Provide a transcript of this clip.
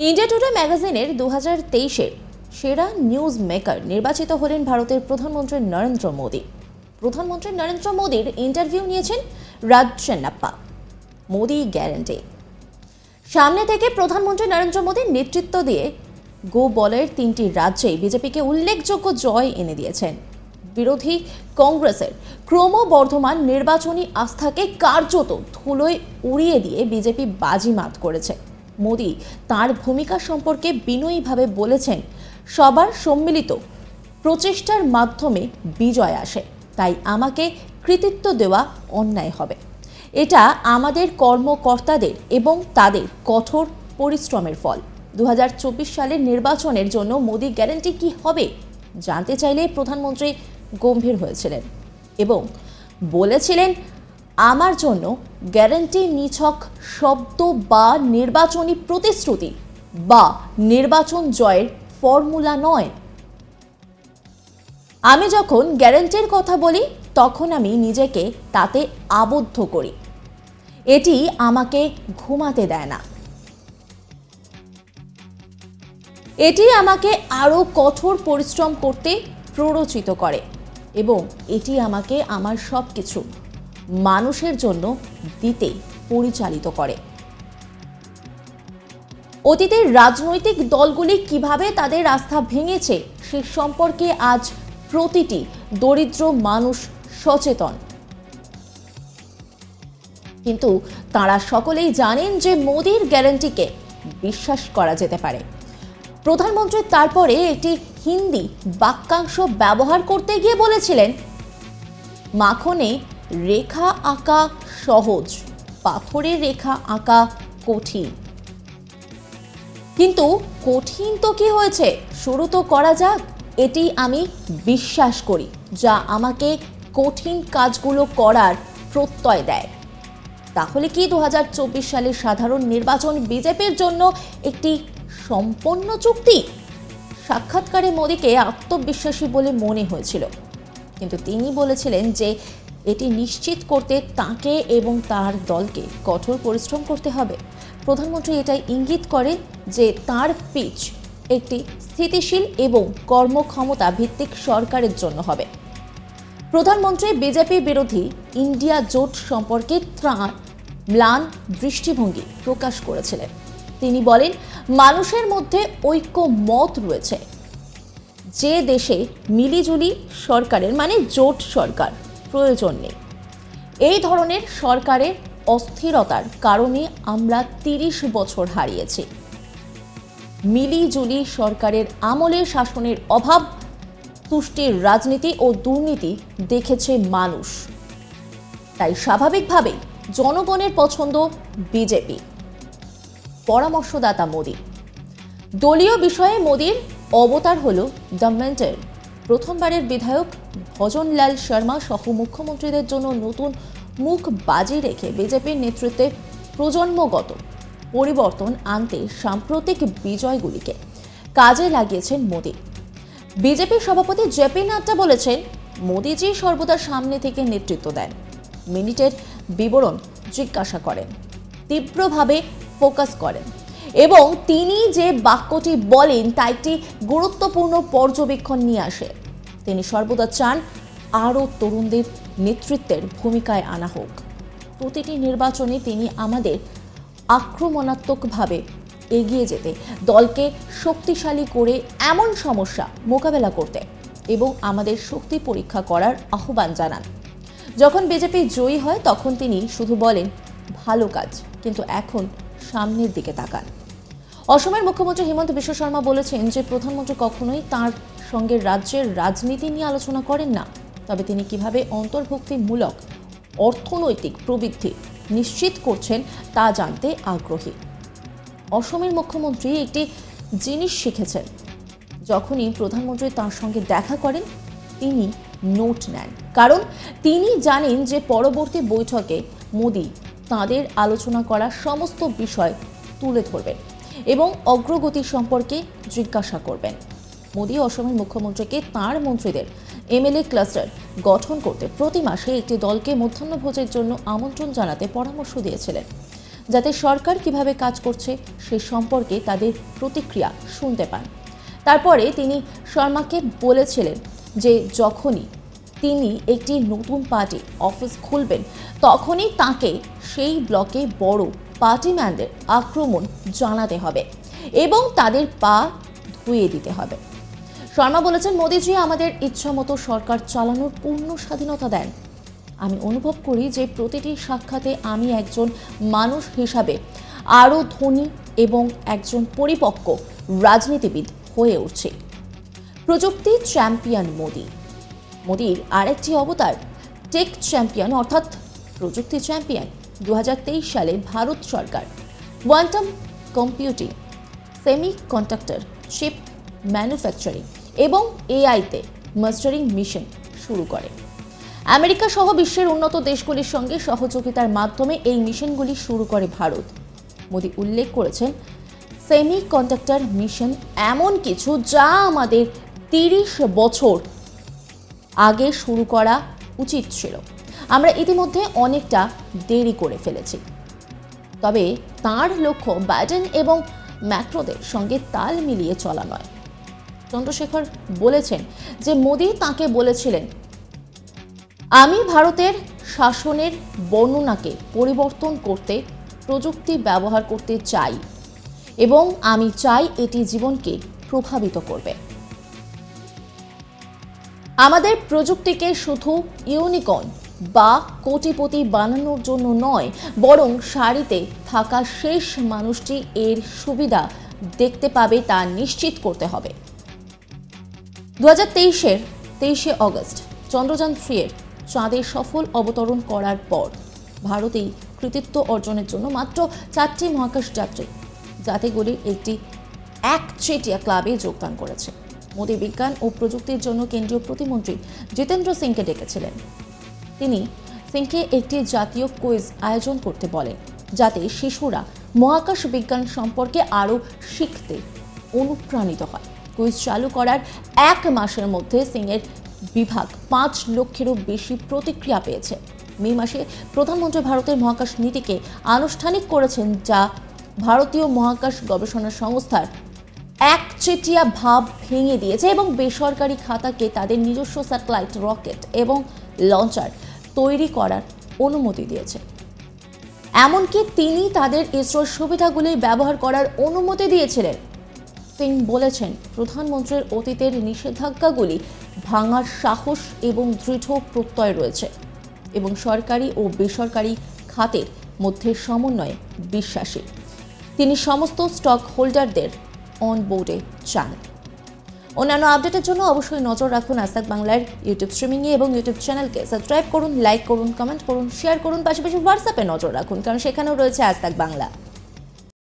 India today ম্যাগাজিনের 2023-এর সেরা news maker নির্বাচিত হলেন ভারতের প্রধানমন্ত্রী নরেন্দ্র মোদী। প্রধানমন্ত্রী নরেন্দ্র মোদীর ইন্টারভিউ নিয়েছেন রাজ চেন্নাপ্পা। মোদী গ্যারান্টি। সামনে থেকে প্রধানমন্ত্রী নরেন্দ্র মোদীর নেতৃত্ব দিয়ে গো বলের 3টি রাজ্যেই বিজেপিকে উল্লেখযোগ্য জয় এনে দিয়েছেন। বিরোধী কংগ্রেসের ক্রমবর্ধমান নির্বাচনী আস্থাকে কার্যত ধুলোয় উড়িয়ে দিয়ে বিজেপি বাজিমাত করেছে। মোদী তার ভূমিকা সম্পর্কে বিনয়ীভাবে বলেছেন, সবার সম্মিলিত প্রচেষ্টার মাধ্যমে বিজয় আসে, তাই আমাকে কৃতিত্ব দেওয়া অন্যায় হবে। এটা আমাদের কর্মকর্তাদের এবং তাদের কঠোর পরিশ্রমের ফল। 2024 সালের নির্বাচনের জন্য মোদী গ্যারান্টি কি হবে জানতে চাইলে প্রধানমন্ত্রী গম্ভীর হয়েছিলেন এবং বলেছিলেন, আমার জন্য গ্যারান্টি নিছক শব্দ বা নির্বাচনী প্রতিশ্রুতি বা নির্বাচন জয়ের ফর্মুলা নয়। আমি যখন গ্যারান্টির কথা বলি তখন আমি নিজেকে তাতে আবদ্ধ করি। এটি আমাকে ঘুমাতে দেয় না। এটি আমাকে আরো কঠোর পরিশ্রম করতে প্ররোচিত করে এবং এটি আমাকে আমার সবকিছু মানুষের জন্য দিতে পরিচালিত করে। অতীতের রাজনৈতিক দলগুলি কিভাবে তাদের আস্থা ভেঙেছে সে সম্পর্কে আজ প্রতিটি দরিদ্র মানুষ সচেতন, কিন্তু তারা সকলেই জানেন যে মোদীর গ্যারান্টিকে বিশ্বাস করা যেতে পারে। প্রধানমন্ত্রী তারপরে একটি হিন্দি বাক্যাংশ ব্যবহার করতে গিয়ে বলেছিলেন, মাখনে রেখা আঁকা সহজ, পাথরের রেখা আঁকা কঠিন। কিন্তু কঠিন তো কি হয়েছে, শুরু তো করা যাক। এটি আমি বিশ্বাস করি, যা আমাকে কঠিন কাজগুলো করার প্রত্যয় দেয়। তাহলে কি 2024 সালের সাধারণ নির্বাচন বিজেপির জন্য একটি সম্পন্ন চুক্তি? সাক্ষাৎকারে মোদীকে আত্মবিশ্বাসী বলে মনে হয়েছিল, কিন্তু তিনি বলেছিলেন যে এটি নিশ্চিত করতে তাকে এবং তার দলকে কঠোর পরিশ্রম করতে হবে। প্রধানমন্ত্রী এটাই ইঙ্গিত করেন যে তার পিচ একটি স্থিতিশীল এবং কর্মক্ষমতা ভিত্তিক সরকারের জন্য হবে। প্রধানমন্ত্রী বিজেপি বিরোধী ইন্ডিয়া জোট সম্পর্কে তাঁর ম্লান দৃষ্টিভঙ্গি প্রকাশ করেছিলেন। তিনি বলেন, মানুষের মধ্যে ঐক্যমত রয়েছে। যে দেশে মিলিজুলি সরকারের মানে জোট সরকার প্রয়োজন নেই। এই ধরনের সরকারের অস্থিরতার কারণে আমরা 30 বছর হারিয়েছি। মিলিজুলি সরকারের আমলে শাসনের অভাব, তুষ্টির রাজনীতি ও দুর্নীতি দেখেছে মানুষ। তাই স্বাভাবিকভাবেই জনগণের পছন্দ বিজেপি। পরামর্শদাতা মোদী। দলীয় বিষয়ে মোদীর অবতার হল দ্য মেন্টর। প্রথমবারের বিধায়ক ভজনলাল শর্মা সহ মুখ্যমন্ত্রীদের জন্য নতুন মুখ বাজি রেখে বিজেপির নেতৃত্বে প্রজন্মগত পরিবর্তন আনতে সাম্প্রতিক বিজয়গুলিকে কাজে লাগিয়েছেন মোদী। বিজেপির সভাপতি জেপি নাড্ডা বলেছেন, মোদীজি সর্বদা সামনে থেকে নেতৃত্ব দেন, মিনিটের বিবরণ জিজ্ঞাসা করেন, তীব্রভাবে ফোকাস করেন এবং তিনি যে বাক্যটি বলেন তা একটি গুরুত্বপূর্ণ পর্যবেক্ষণ নিয়ে আসে। তিনি সর্বদা চান আরও তরুণদের নেতৃত্বের ভূমিকায় আনা হোক। প্রতিটি নির্বাচনে তিনি আমাদের আক্রমণাত্মকভাবে এগিয়ে যেতে, দলকে শক্তিশালী করে এমন সমস্যা মোকাবেলা করতে এবং আমাদের শক্তি পরীক্ষা করার আহ্বান জানান। যখন বিজেপি জয়ী হয় তখন তিনি শুধু বলেন, ভালো কাজ, কিন্তু এখন সামনের দিকে তাকান। অসমের মুখ্যমন্ত্রী হিমন্ত বিশ্ব শর্মা বলেছেন যে প্রধানমন্ত্রী কখনোই তার সঙ্গে রাজ্যের রাজনীতি নিয়ে আলোচনা করেন না, তবে তিনি কিভাবে অন্তর্ভুক্তিমূলক অর্থনৈতিক প্রবৃদ্ধি নিশ্চিত করছেন তা জানতে আগ্রহী। অসমের মুখ্যমন্ত্রী একটি জিনিস শিখেছেন, যখনই প্রধানমন্ত্রী তার সঙ্গে দেখা করেন তিনি নোট নেন, কারণ তিনি জানেন যে পরবর্তী বৈঠকে মোদী তাঁদের আলোচনা করা সমস্ত বিষয় তুলে ধরবেন এবং অগ্রগতি সম্পর্কে জিজ্ঞাসা করবেন। মোদী অসমের মুখ্যমন্ত্রীকে তাঁর মন্ত্রীদের এমএলএ ক্লাস্টার গঠন করতে প্রতি মাসে একটি দলকে মধ্যাহ্নভোজের জন্য আমন্ত্রণ জানাতে পরামর্শ দিয়েছিলেন। যাতে সরকার কিভাবে কাজ করছে সে সম্পর্কে তাদের প্রতিক্রিয়া শুনতে পান। তারপরে তিনি শর্মাকে বলেছিলেন যে যখনই তিনি একটি নতুন পার্টি অফিস খুলবেন তখনই তাকে সেই ব্লকে বড় পার্টিম্যানদের আক্রমণ জানাতে হবে এবং তাদের পা ধুয়ে দিতে হবে। শর্মা বলেছেন, মোদিজি আমাদের ইচ্ছামতো সরকার চালানোর পূর্ণ স্বাধীনতা দেন। আমি অনুভব করি যে প্রতিটি সাক্ষাতে আমি একজন মানুষ হিসাবে আরও ধনী এবং একজন পরিপক্ক রাজনীতিবিদ হয়ে উঠছি। প্রযুক্তি চ্যাম্পিয়ন মোদির আরেকটি অবতার টেক চ্যাম্পিয়ন অর্থাৎ প্রযুক্তি চ্যাম্পিয়ন। 2023 সালে ভারত সরকার quantum computing, semiconductor chip manufacturing এবং এআইতে মাস্টারিং মিশন শুরু করে। আমেরিকা সহ বিশ্বের উন্নত দেশগুলির সঙ্গে সহযোগিতার মাধ্যমে এই মিশনগুলি শুরু করে ভারত। মোদি উল্লেখ করেছেন, সেমিকন্ডাক্টর মিশন এমন কিছু যা আমাদের 30 বছর আগে শুরু করা উচিত ছিল। আমরা ইতিমধ্যে অনেকটা দেরি করে ফেলেছি। তবে তার লক্ষ্য বাইডেন এবং ম্যাক্রোদের সঙ্গে তাল মিলিয়ে চলা নয়। চন্দ্রশেখর বলেছেন যে মোদি তাকে বলেছিলেন, আমি ভারতের শাসনের বর্ণনাকে পরিবর্তন করতে প্রযুক্তি ব্যবহার করতে চাই এবং আমি চাই এটি জীবনকে প্রভাবিত করবে। আমাদের প্রযুক্তিকে শুধু ইউনিকর্ন বা কোটিপতি বানানোর জন্য নয়, বরং সারিতে থাকা শেষ মানুষটি এর সুবিধা দেখতে পাবে তা নিশ্চিত করতে হবে। 2023-এর 23শে অগস্ট চন্দ্রযান-3 এর চাঁদে সফল অবতরণ করার পর ভারতেই কৃতিত্ব অর্জনের জন্য মাত্র 4টি মহাকাশ যাত্রী জাতিগুলির একটি একচেটিয়া ক্লাবে যোগদান করেছে। মোদি বিজ্ঞান ও প্রযুক্তির জন্য কেন্দ্রীয় প্রতিমন্ত্রী জিতেন্দ্র সিংকে ডেকেছিলেন। তিনি সিংকে একটি জাতীয় কুইজ আয়োজন করতে বলেন, যাতে শিশুরা মহাকাশ বিজ্ঞান সম্পর্কে আরও শিখতে অনুপ্রাণিত হয়। কুইজ চালু করার 1 মাসের মধ্যে সিংয়ের বিভাগ 5 লক্ষেরও বেশি প্রতিক্রিয়া পেয়েছে। মে মাসে প্রধানমন্ত্রী ভারতের মহাকাশ নীতিকে আনুষ্ঠানিক করেছেন, যা ভারতীয় মহাকাশ গবেষণা সংস্থার একচেটিয়া ভাব ভেঙে দিয়েছে এবং বেসরকারি খাতাকে তাদের নিজস্ব স্যাটেলাইট, রকেট এবং লঞ্চার তৈরি করার অনুমতি দিয়েছে। এমনকি তিনি তাদের ইসরোর সুবিধাগুলি ব্যবহার করার অনুমতি দিয়েছিলেন। সিং বলেছেন, প্রধানমন্ত্রীর অতীতের নিষেধাজ্ঞাগুলি ভাঙার সাহস এবং দৃঢ় প্রত্যয় রয়েছে এবং সরকারি ও বেসরকারি খাতের মধ্যে সমন্বয়ে বিশ্বাসী। তিনি সমস্ত স্টক হোল্ডারদের অন বোর্ডে চান। অন্যান্য আপডেটের জন্য অবশ্যই নজর রাখুন আজ তাক বাংলার ইউটিউব স্ট্রিমিংয়ে এবং ইউটিউব চ্যানেলকে সাবস্ক্রাইব করুন, লাইক করুন, কমেন্ট করুন, শেয়ার করুন, পাশাপাশি হোয়াটসঅ্যাপে নজর রাখুন, কারণ সেখানেও রয়েছে আজ তাক বাংলা।